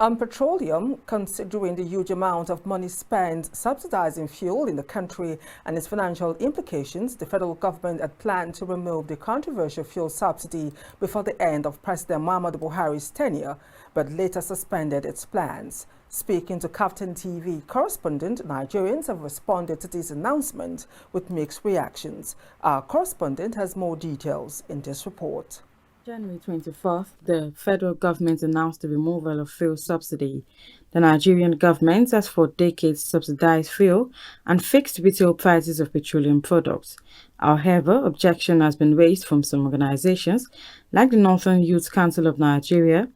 On petroleum, considering the huge amount of money spent subsidizing fuel in the country and its financial implications, the federal government had planned to remove the controversial fuel subsidy before the end of President Muhammadu Buhari's tenure, but later suspended its plans. Speaking to KAFTAN TV correspondent, Nigerians have responded to this announcement with mixed reactions. Our correspondent has more details in this report. January 24th, the federal government announced the removal of fuel subsidy. The Nigerian government has for decades subsidized fuel and fixed retail prices of petroleum products. However, objection has been raised from some organizations like the Northern Youth Council of Nigeria,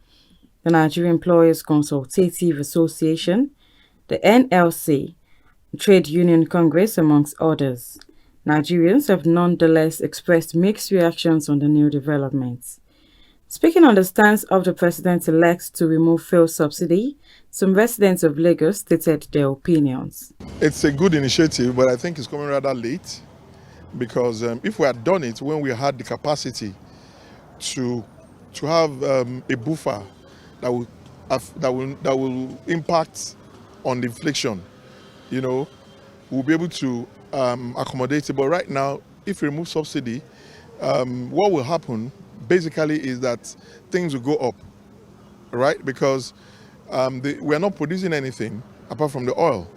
the Nigerian Employers Consultative Association, the NLC, the Trade Union Congress, amongst others. Nigerians have nonetheless expressed mixed reactions on the new developments. Speaking on the stance of the president-elect to remove fuel subsidy, some residents of Lagos stated their opinions. It's a good initiative, but I think it's coming rather late because if we had done it when we had the capacity to have a buffer that will impact on the inflation, we'll be able to accommodate it. But right now, if we remove subsidy, what will happen basically is that things will go up, right? Because we're not producing anything apart from the oil,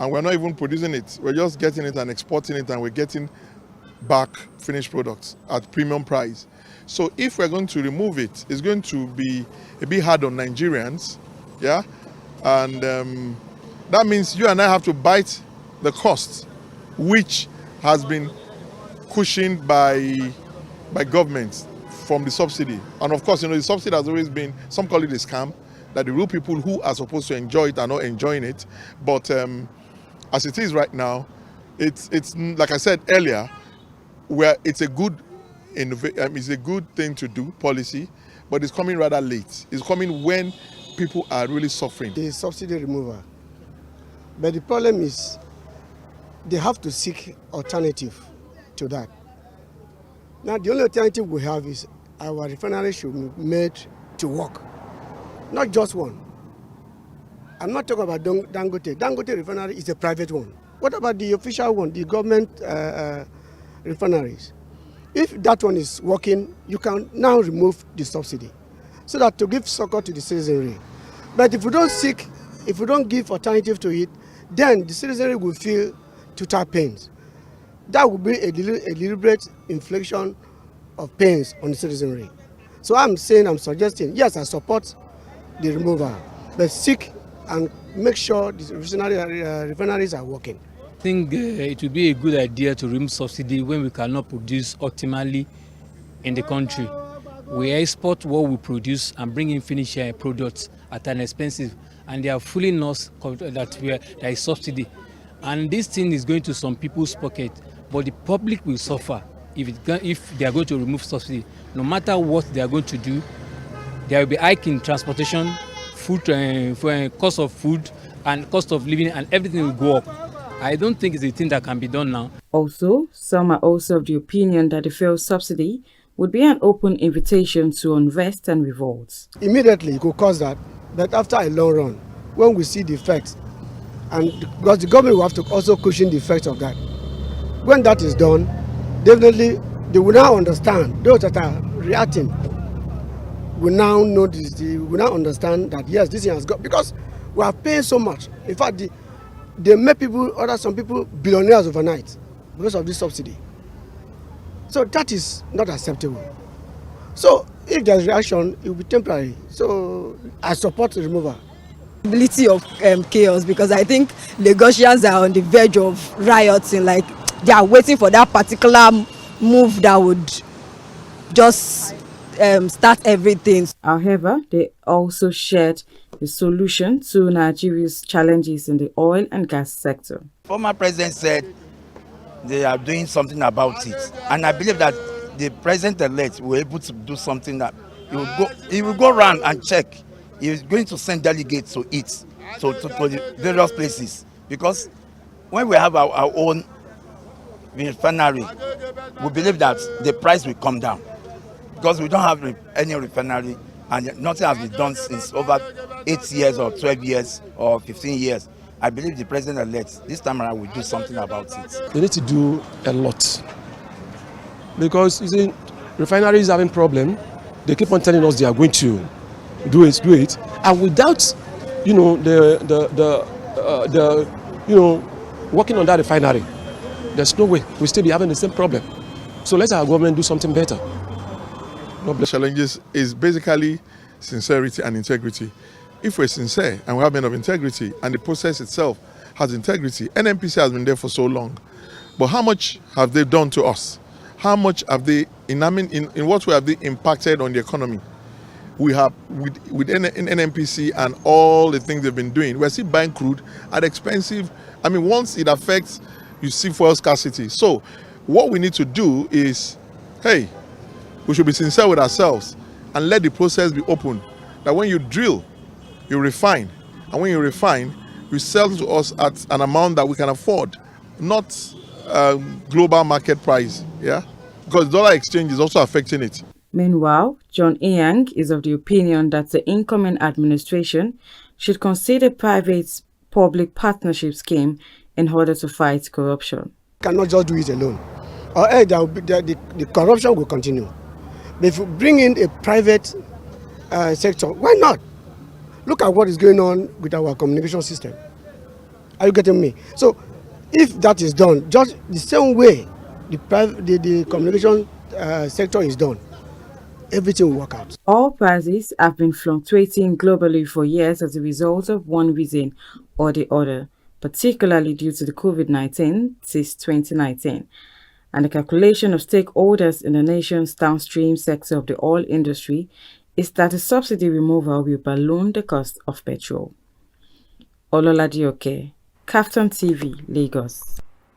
and we're not even producing it. We're just getting it and exporting it, and we're getting back finished products at premium price. So if we're going to remove it, it's going to be a bit hard on Nigerians, yeah? And that means you and I have to bite the cost, which has been cushioned by governments from the subsidy. And of course, the subsidy has always been, some call it a scam, that the real people who are supposed to enjoy it are not enjoying it. But as it is right now, it's like I said earlier, where it's a good thing to do, policy, but it's coming rather late. It's coming when people are really suffering. The subsidy removal. But the problem is, they have to seek alternative to that. Now, the only alternative we have is our refinery should be made to work, not just one. I'm not talking about Dangote. Dangote refinery is a private one. What about the official one, the government refineries? If that one is working, you can now remove the subsidy, so that to give succor to the citizenry. But if we don't give alternative to it, then the citizenry will feel total pains. That would be a deliberate infliction of pains on the citizenry. So I'm suggesting, yes, I support the removal, but seek and make sure the refineries are working. I think it would be a good idea to remove subsidy when we cannot produce optimally in the country. We export what we produce and bring in finished products at an expensive, and they are fully lost that there is subsidy. And this thing is going to some people's pocket, but the public will suffer if they are going to remove subsidy. No matter what they are going to do, there will be hike in transportation, food, cost of food, and cost of living, and everything will go up. I don't think it's a thing that can be done now. Also, some are also of the opinion that the fuel subsidy would be an open invitation to unrest and revolts. Immediately, it could cause that, but after a long run, when we see the effects, and because the government will have to also cushion the effects of that. When that is done, definitely they will now understand, those that are reacting will now understand that yes, this thing has got, because we are paying so much. In fact, they make some people billionaires overnight because of this subsidy. So that is not acceptable. So if there's reaction, it will be temporary. So I support the removal. Possibility of chaos, because I think Lagosians are on the verge of rioting, like they are waiting for that particular move that would just start everything. However, they also shared the solution to Nigeria's challenges in the oil and gas sector. Former president said they are doing something about it, and I believe that the president-elect will be able to do something, that he will go around and check. He is going to send delegates to it, to the various places, because when we have our own refinery, we believe that the price will come down, because we don't have any refinery and nothing has been done since over 8 years or 12 years or 15 years. I believe the president-elect this time around will do something about it. They need to do a lot, because you see, refineries having problem. They keep on telling us they are going to do it, and without, you know, working on that refinery, there's no way we'll still be having the same problem. So let our government do something better. The challenges is basically sincerity and integrity. If we're sincere and we have men of integrity and the process itself has integrity, NNPC has been there for so long. But how much have they done to us? How much have they, in what way have they impacted on the economy? We have, with NNPC and all the things they've been doing, we're still buying crude at expensive. I mean, once it affects, you see fuel scarcity. So what we need to do is, hey, we should be sincere with ourselves and let the process be open. That when you drill, you refine. And when you refine, you sell to us at an amount that we can afford, not global market price. Yeah, because dollar exchange is also affecting it. Meanwhile, John Iyang is of the opinion that the incoming administration should consider private-public partnership scheme in order to fight corruption. Cannot just do it alone, or the corruption will continue. But if you bring in a private sector, why not? Look at what is going on with our communication system. Are you getting me? So if that is done, just the same way the communication sector is done, everything will work out. Oil prices have been fluctuating globally for years as a result of one reason or the other, particularly due to the COVID-19 since 2019. And the calculation of stakeholders in the nation's downstream sector of the oil industry is that the subsidy removal will balloon the cost of petrol. Ololadioke, KAFTAN TV, Lagos.